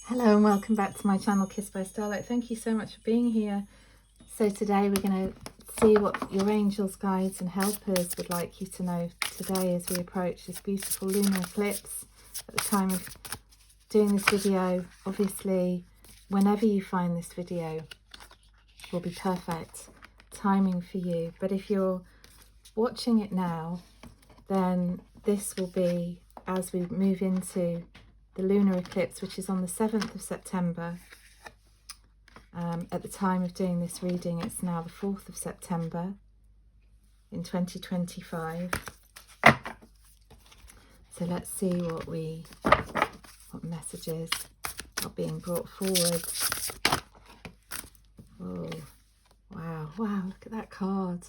Hello and welcome back to my channel Kissed by Starlight. Thank you so much for being here. So today we're going to see what your angels, guides and helpers would like you to know today as we approach this beautiful lunar eclipse. At the time of doing this video, obviously whenever you find this video will be perfect timing for you, but if you're watching it now, then this will be as we move into the lunar eclipse, which is on the 7th of September. At the time of doing this reading, it's now the 4th of September in 2025. So let's see what messages are being brought forward. Oh, wow, look at that card.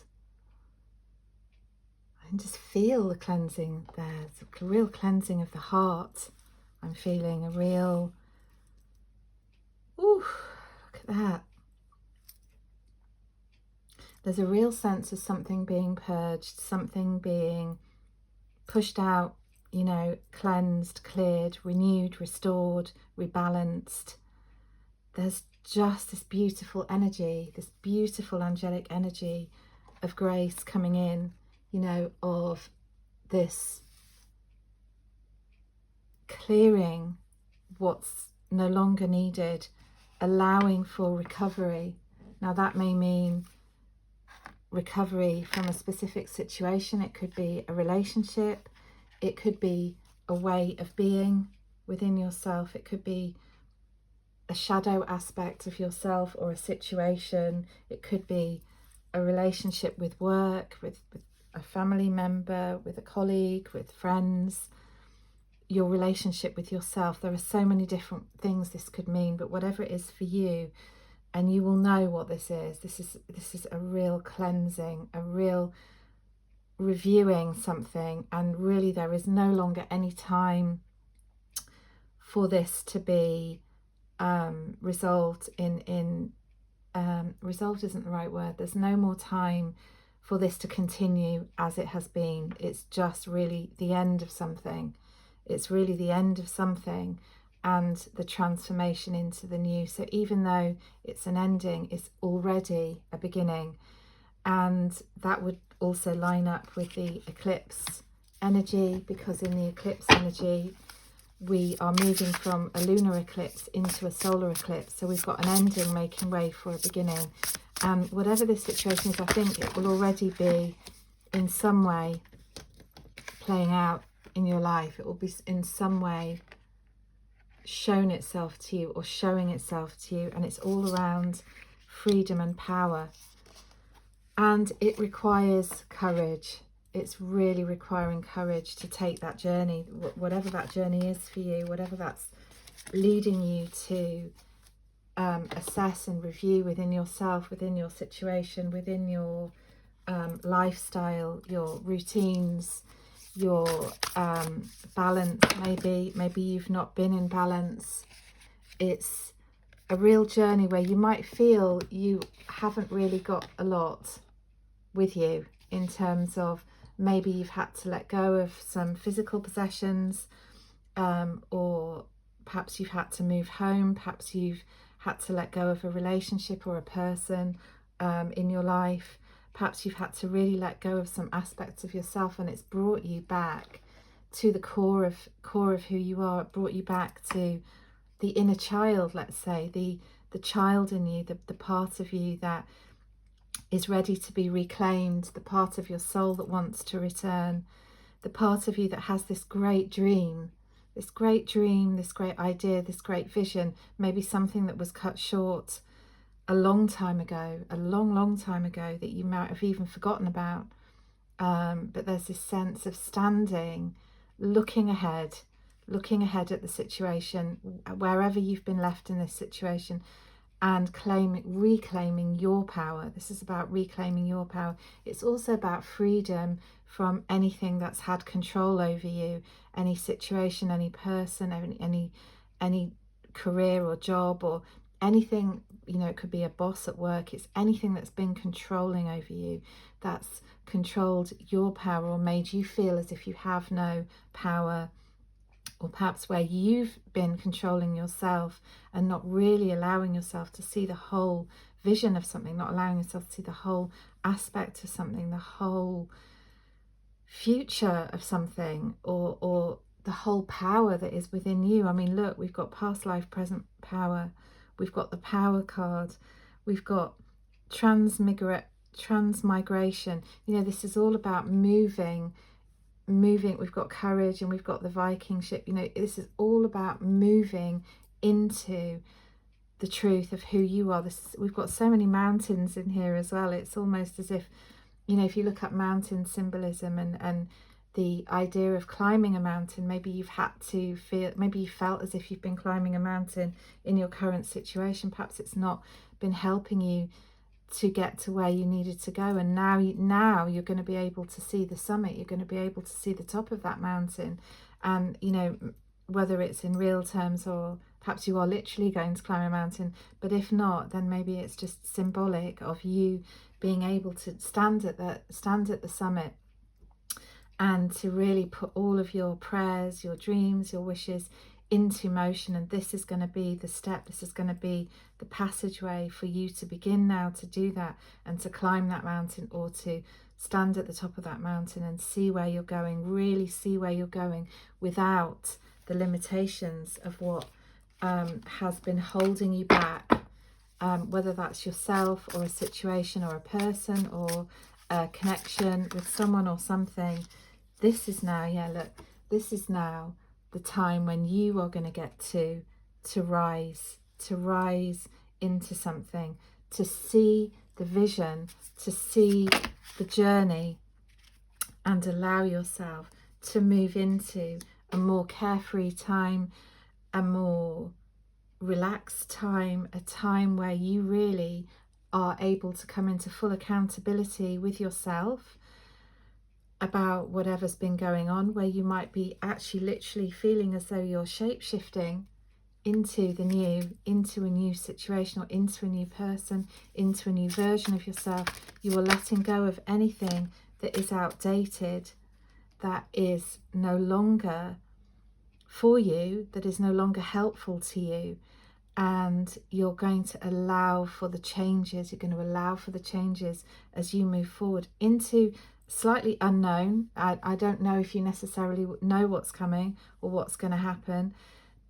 I can just feel the cleansing there. It's a real cleansing of the heart. I'm feeling a real, ooh, look at that. There's a real sense of something being purged, something being pushed out, you know, cleansed, cleared, renewed, restored, rebalanced. There's just this beautiful energy, this beautiful angelic energy of grace coming in, you know, of this clearing what's no longer needed, allowing for recovery. Now that may mean recovery from a specific situation. It could be a relationship, it could be a way of being within yourself, it could be a shadow aspect of yourself or a situation, it could be a relationship with work, with a family member, with a colleague, with friends, your relationship with yourself. There are so many different things this could mean, but whatever it is for you, and you will know what this is. This is a real cleansing, a real reviewing something, and really there is no longer any time for this to be resolved resolved isn't the right word. There's no more time for this to continue as it has been. It's just really the end of something. It's really the end of something and the transformation into the new. So even though it's an ending, it's already a beginning. And that would also line up with the eclipse energy, because in the eclipse energy, we are moving from a lunar eclipse into a solar eclipse. So we've got an ending making way for a beginning. And whatever this situation is, I think it will already be in some way playing out in your life. It will be in some way shown itself to you or showing itself to you, and it's all around freedom and power. And it requires courage. It's really requiring courage to take that journey, whatever that journey is for you, whatever that's leading you to assess and review within yourself, within your situation, within your lifestyle, your routines, your balance. Maybe you've not been in balance. It's a real journey where you might feel you haven't really got a lot with you, in terms of maybe you've had to let go of some physical possessions, or perhaps you've had to move home, perhaps you've had to let go of a relationship or a person in your life. Perhaps you've had to really let go of some aspects of yourself, and it's brought you back to the core of who you are. It brought you back to the inner child, let's say, the child in you, the part of you that is ready to be reclaimed, the part of your soul that wants to return, the part of you that has this great dream, this great idea, this great vision, maybe something that was cut short a long time ago, a long time ago, that you might have even forgotten about. But there's this sense of standing, looking ahead at the situation, wherever you've been left in this situation, and reclaiming your power. This is about reclaiming your power. It's also about freedom from anything that's had control over you, any situation, any person, any career or job or anything. You know, it could be a boss at work. It's anything that's been controlling over you, that's controlled your power or made you feel as if you have no power or perhaps where you've been controlling yourself and not really allowing yourself to see the whole vision of something, not allowing yourself to see the whole aspect of something, the whole future of something, or the whole power that is within you. I mean, look, we've got past life, present power, we've got the power card, we've got transmigration. You know, this is all about moving. We've got courage, and we've got the Viking ship. You know, this is all about moving into the truth of who you are. We've got so many mountains in here as well. It's almost as if, you know, if you look at mountain symbolism and the idea of climbing a mountain, maybe you've had to feel, maybe you felt as if you've been climbing a mountain in your current situation. Perhaps it's not been helping you to get to where you needed to go, and now you're going to be able to see the summit. You're going to be able to see the top of that mountain, and you know, whether it's in real terms or perhaps you are literally going to climb a mountain, but if not, then maybe it's just symbolic of you being able to stand at the summit and to really put all of your prayers, your dreams, your wishes into motion. And this is going to be the step, this is going to be the passageway for you to begin now to do that, and to climb that mountain, or to stand at the top of that mountain and see where you're going, really see where you're going without the limitations of what has been holding you back, whether that's yourself or a situation or a person or a connection with someone or something. This is now, yeah, look, this is now the time when you are going to get to rise into something, to see the vision, to see the journey, and allow yourself to move into a more carefree time, a more relaxed time, a time where you really are able to come into full accountability with yourself about whatever's been going on, where you might be actually literally feeling as though you're shape-shifting into the new, into a new situation, or into a new person, into a new version of yourself. You are letting go of anything that is outdated, that is no longer for you, that is no longer helpful to you, and you're going to allow for the changes. You're going to allow for the changes as you move forward into slightly unknown. I don't know if you necessarily know what's coming or what's going to happen,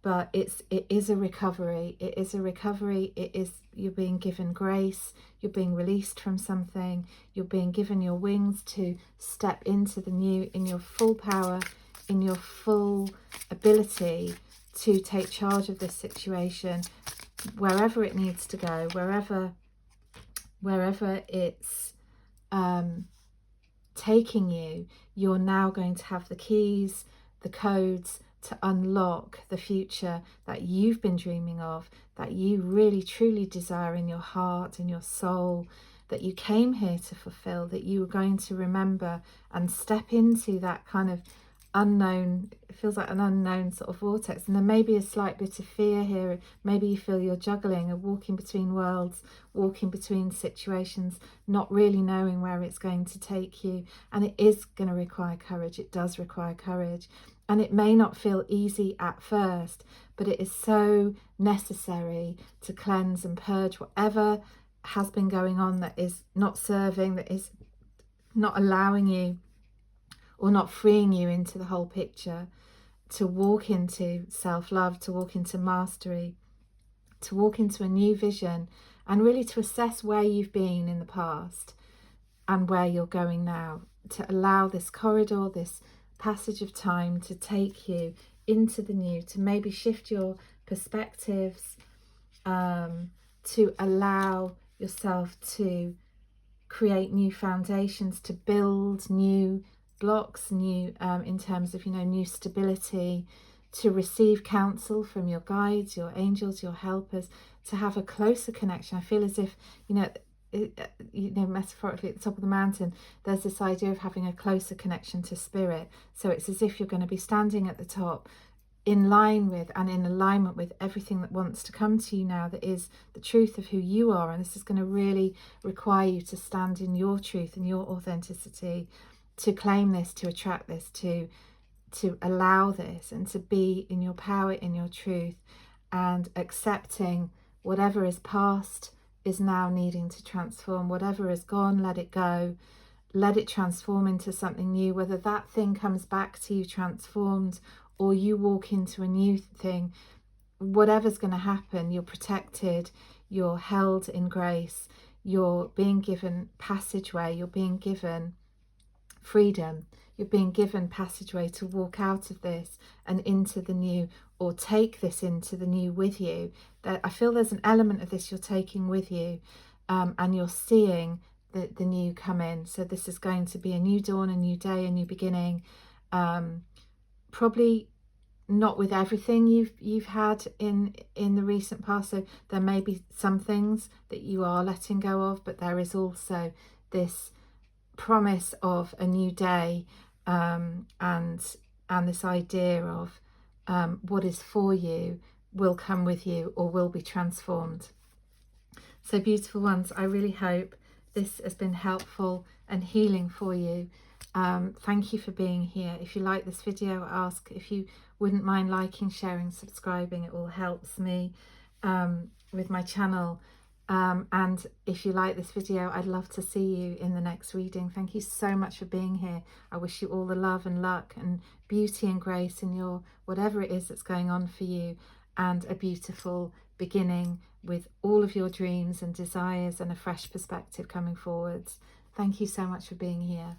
but it is a recovery. It is a recovery. It is, you're being given grace, you're being released from something, you're being given your wings to step into the new in your full power, in your full ability to take charge of this situation, wherever it needs to go, wherever it's taking you. You're now going to have the keys, the codes to unlock the future that you've been dreaming of, that you really truly desire in your heart, in your soul, that you came here to fulfill, that you were going to remember and step into that kind of unknown. It feels like an unknown sort of vortex, and there may be a slight bit of fear here. Maybe you feel you're juggling or walking between worlds, walking between situations, not really knowing where it's going to take you. And it is going to require courage. It does require courage, and it may not feel easy at first, but it is so necessary to cleanse and purge whatever has been going on that is not serving, that is not allowing you or not freeing you into the whole picture, to walk into self-love, to walk into mastery, to walk into a new vision, and really to assess where you've been in the past and where you're going now, to allow this corridor, this passage of time to take you into the new, to maybe shift your perspectives, to allow yourself to create new foundations, to build new blocks, new in terms of, you know, new stability, to receive counsel from your guides, your angels, your helpers, to have a closer connection. I feel as if, you know, metaphorically at the top of the mountain, there's this idea of having a closer connection to spirit. So it's as if you're going to be standing at the top, in line with and in alignment with everything that wants to come to you now, that is the truth of who you are. And this is going to really require you to stand in your truth and your authenticity, to claim this, to attract this, to to allow this and to be in your power, in your truth, and accepting whatever is past is now needing to transform. Whatever is gone, let it go. Let it transform into something new, whether that thing comes back to you transformed or you walk into a new thing. Whatever's going to happen, you're protected, you're held in grace, you're being given passageway, you're being given freedom, you're being given passageway to walk out of this and into the new, or take this into the new with you. That I feel there's an element of this you're taking with you, and you're seeing the new come in. So this is going to be a new dawn, a new day, a new beginning. Probably not with everything you've had in the recent past, so there may be some things that you are letting go of, but there is also this promise of a new day, and this idea of what is for you will come with you or will be transformed. So beautiful ones, I really hope this has been helpful and healing for you. Thank you for being here. If you like this video, I ask if you wouldn't mind liking, sharing, subscribing. It all helps me with my channel. And if you like this video, I'd love to see you in the next reading. Thank you so much for being here. I wish you all the love and luck and beauty and grace in your whatever it is that's going on for you, and a beautiful beginning with all of your dreams and desires and a fresh perspective coming forwards. Thank you so much for being here.